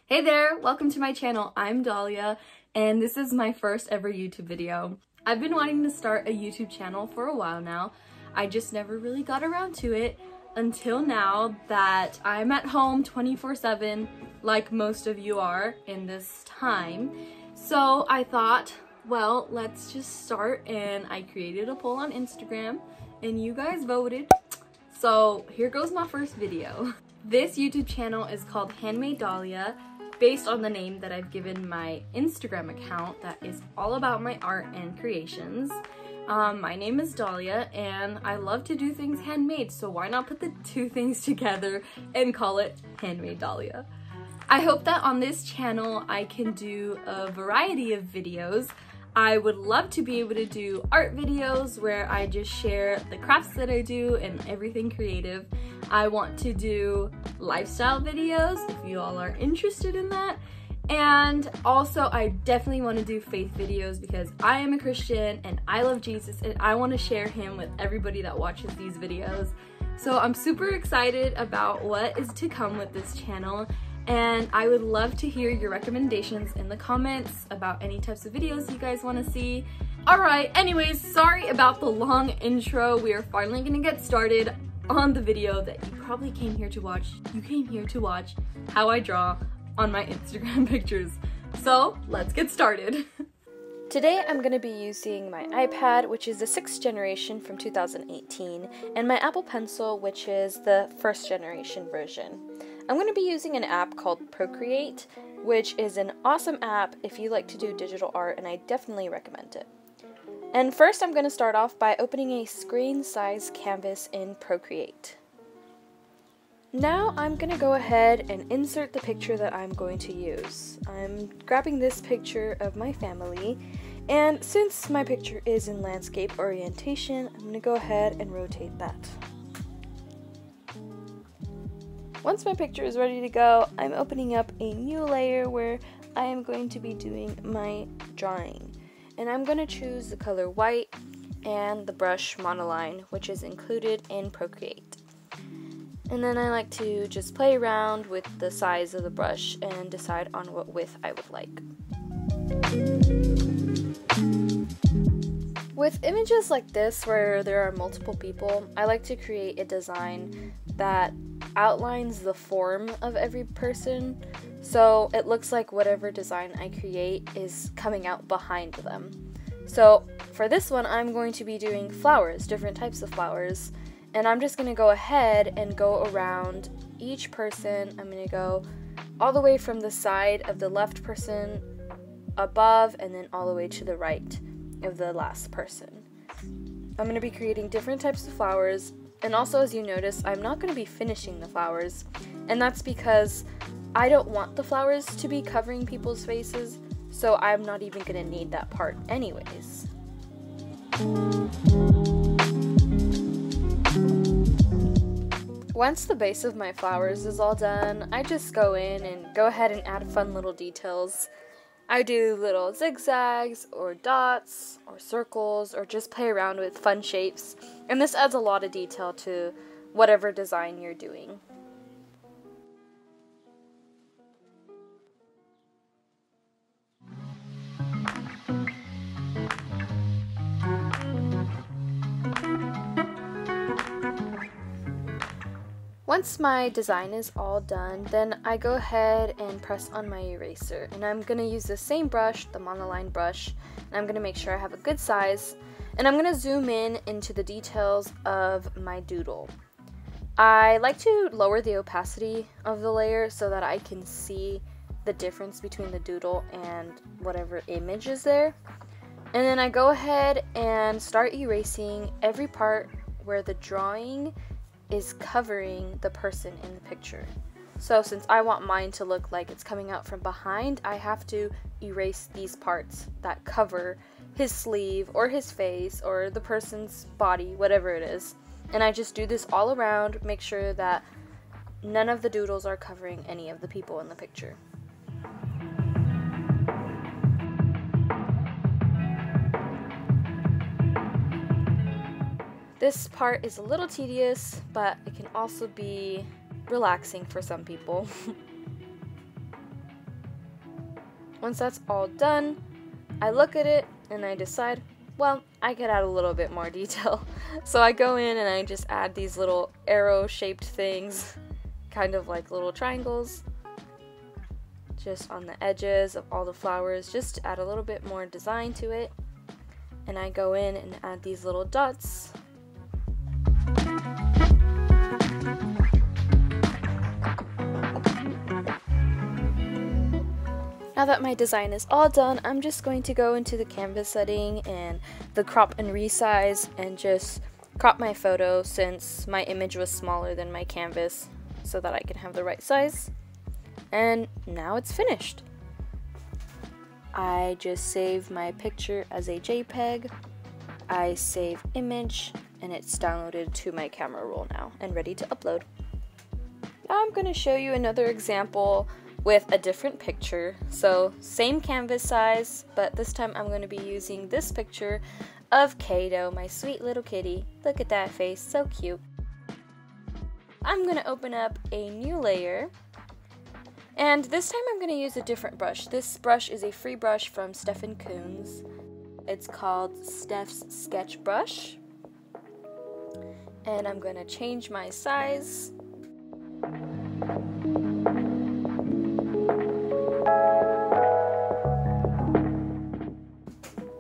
Hey there, welcome to my channel. I'm Dahlia, and this is my first ever YouTube video. I've been wanting to start a YouTube channel for a while now. I just never really got around to it until now that I'm at home 24/7, like most of you are in this time. So I thought, well, let's just start, and I created a poll on Instagram, and you guys voted. So here goes my first video. This YouTube channel is called Handmade Dahlia, based on the name that I've given my Instagram account that is all about my art and creations. My name is Dahlia, and I love to do things handmade, so why not put the two things together and call it Handmade Dahlia? I hope that on this channel I can do a variety of videos. I would love to be able to do art videos where I just share the crafts that I do and everything creative. I want to do lifestyle videos if you all are interested in that. And also I definitely want to do faith videos because I am a Christian and I love Jesus and I want to share him with everybody that watches these videos. So I'm super excited about what is to come with this channel, and I would love to hear your recommendations in the comments about any types of videos you guys want to see. Alright, anyways, sorry about the long intro. We are finally gonna get started on the video that you probably came here to watch. You came here to watch how I draw on my Instagram pictures. So let's get started. Today I'm going to be using my iPad, which is the 6th generation from 2018, and my Apple Pencil, which is the 1st generation version. I'm going to be using an app called Procreate, which is an awesome app if you like to do digital art, and I definitely recommend it. And first I'm going to start off by opening a screen-size canvas in Procreate. Now I'm going to go ahead and insert the picture that I'm going to use. I'm grabbing this picture of my family, and since my picture is in landscape orientation, I'm going to go ahead and rotate that. Once my picture is ready to go, I'm opening up a new layer where I am going to be doing my drawing. And I'm going to choose the color white and the brush monoline, which is included in Procreate. And then I like to just play around with the size of the brush and decide on what width I would like. With images like this where there are multiple people, I like to create a design that outlines the form of every person, so it looks like whatever design I create is coming out behind them. So for this one, I'm going to be doing flowers, different types of flowers, and I'm just going to go ahead and go around each person. I'm going to go all the way from the side of the left person above and then all the way to the right of the last person. I'm going to be creating different types of flowers, and also, as you notice, I'm not going to be finishing the flowers, and that's because I don't want the flowers to be covering people's faces, so I'm not even going to need that part anyways. Once the base of my flowers is all done, I just go in and go ahead and add fun little details. I do little zigzags or dots or circles or just play around with fun shapes, and this adds a lot of detail to whatever design you're doing. Once my design is all done, then I go ahead and press on my eraser, and I'm going to use the same brush, the monoline brush, and I'm going to make sure I have a good size, and I'm going to zoom in into the details of my doodle. I like to lower the opacity of the layer so that I can see the difference between the doodle and whatever image is there. And then I go ahead and start erasing every part where the drawing is covering the person in the picture. So since I want mine to look like it's coming out from behind, I have to erase these parts that cover his sleeve or his face or the person's body, whatever it is. And I just do this all around, make sure that none of the doodles are covering any of the people in the picture. This part is a little tedious, but it can also be relaxing for some people. Once that's all done, I look at it and I decide, well, I could add a little bit more detail. So I go in and I just add these little arrow-shaped things, kind of like little triangles, just on the edges of all the flowers, just to add a little bit more design to it. And I go in and add these little dots. Now that my design is all done, I'm just going to go into the canvas setting and the crop and resize and just crop my photo since my image was smaller than my canvas so that I can have the right size. And now it's finished. I just save my picture as a JPEG. I save image and it's downloaded to my camera roll now and ready to upload. Now I'm going to show you another example with a different picture. So same canvas size, but this time I'm going to be using this picture of Kato, my sweet little kitty. Look at that face, so cute. I'm going to open up a new layer, and this time I'm going to use a different brush. This brush is a free brush from Stephen Koons. It's called Steph's Sketch Brush, and I'm going to change my size.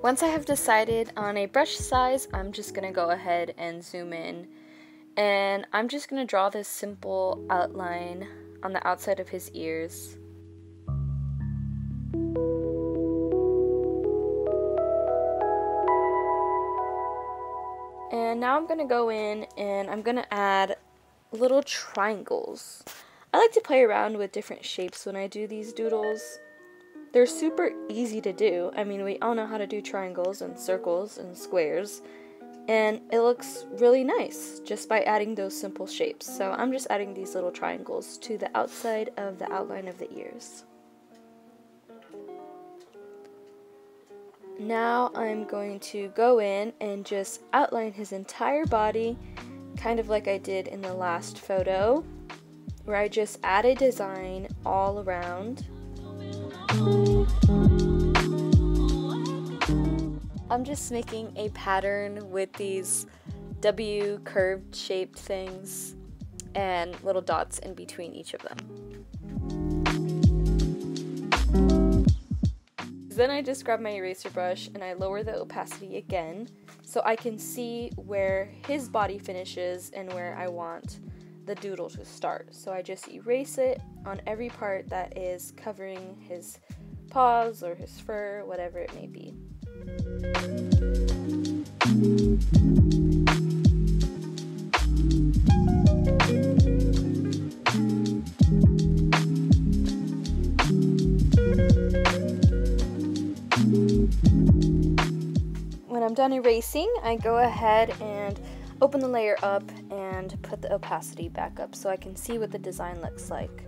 Once I have decided on a brush size, I'm just going to go ahead and zoom in, and I'm just going to draw this simple outline on the outside of his ears. And now I'm going to go in and I'm going to add little triangles. I like to play around with different shapes when I do these doodles. They're super easy to do. I mean, we all know how to do triangles and circles and squares, and it looks really nice just by adding those simple shapes. So I'm just adding these little triangles to the outside of the outline of the ears. Now I'm going to go in and just outline his entire body, kind of like I did in the last photo, where I just add a design all around. I'm just making a pattern with these W curved shaped things and little dots in between each of them. Then I just grab my eraser brush and I lower the opacity again so I can see where his body finishes and where I want the doodle to start. So I just erase it on every part that is covering his paws or his fur, whatever it may be. When I'm done erasing, I go ahead and open the layer up and put the opacity back up so I can see what the design looks like.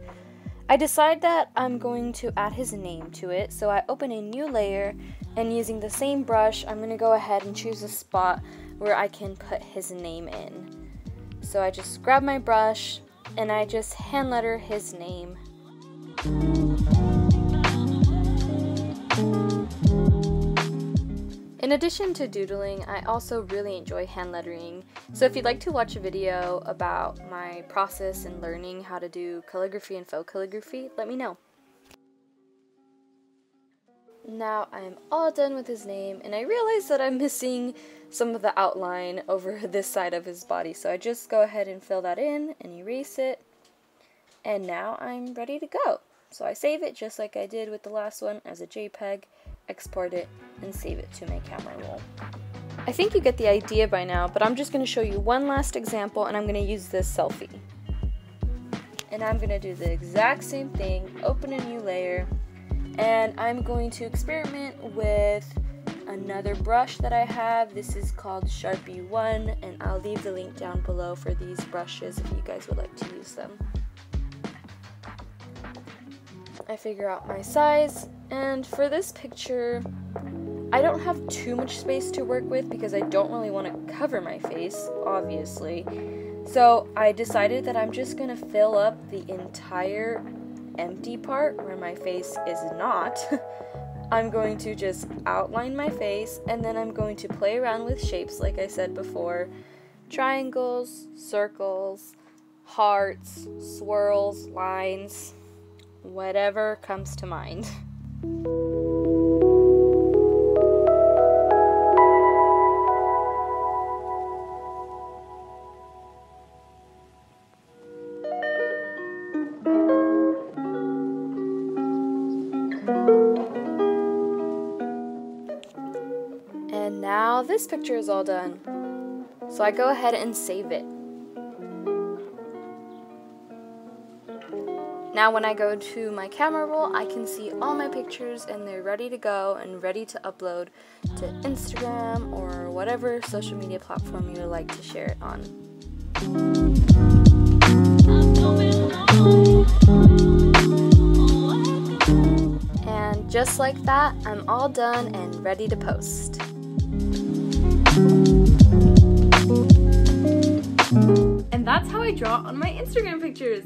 I decide that I'm going to add his name to it, so I open a new layer, and using the same brush, I'm going to go ahead and choose a spot where I can put his name in. So I just grab my brush and I just hand letter his name. In addition to doodling, I also really enjoy hand lettering, so if you'd like to watch a video about my process in learning how to do calligraphy and faux calligraphy, let me know. Now I'm all done with his name, and I realize that I'm missing some of the outline over this side of his body, so I just go ahead and fill that in and erase it, and now I'm ready to go. So I save it just like I did with the last one as a JPEG, export it, and save it to my camera roll. I think you get the idea by now, but I'm just going to show you one last example, and I'm going to use this selfie. And I'm going to do the exact same thing, open a new layer, and I'm going to experiment with another brush that I have. This is called Sharpie 1, and I'll leave the link down below for these brushes if you guys would like to use them. I figure out my size, and for this picture, I don't have too much space to work with because I don't really want to cover my face, obviously. So I decided that I'm just going to fill up the entire empty part where my face is not, I'm going to just outline my face, and then I'm going to play around with shapes like I said before. Triangles, circles, hearts, swirls, lines, whatever comes to mind. And now this picture is all done. So I go ahead and save it. Now when I go to my camera roll, I can see all my pictures and they're ready to go and ready to upload to Instagram or whatever social media platform you would like to share it on. And just like that, I'm all done and ready to post. And that's how I draw on my Instagram pictures.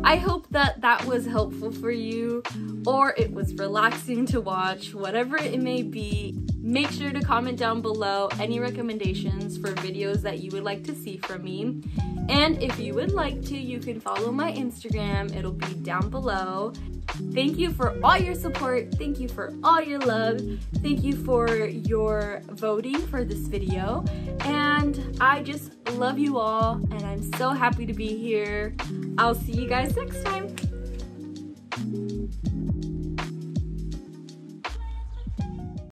I hope that that was helpful for you, or it was relaxing to watch, whatever it may be. Make sure to comment down below any recommendations for videos that you would like to see from me. And if you would like to, you can follow my Instagram. It'll be down below. Thank you for all your support. Thank you for all your love. Thank you for your voting for this video. And I just love you all, and I'm so happy to be here. I'll see you guys next time.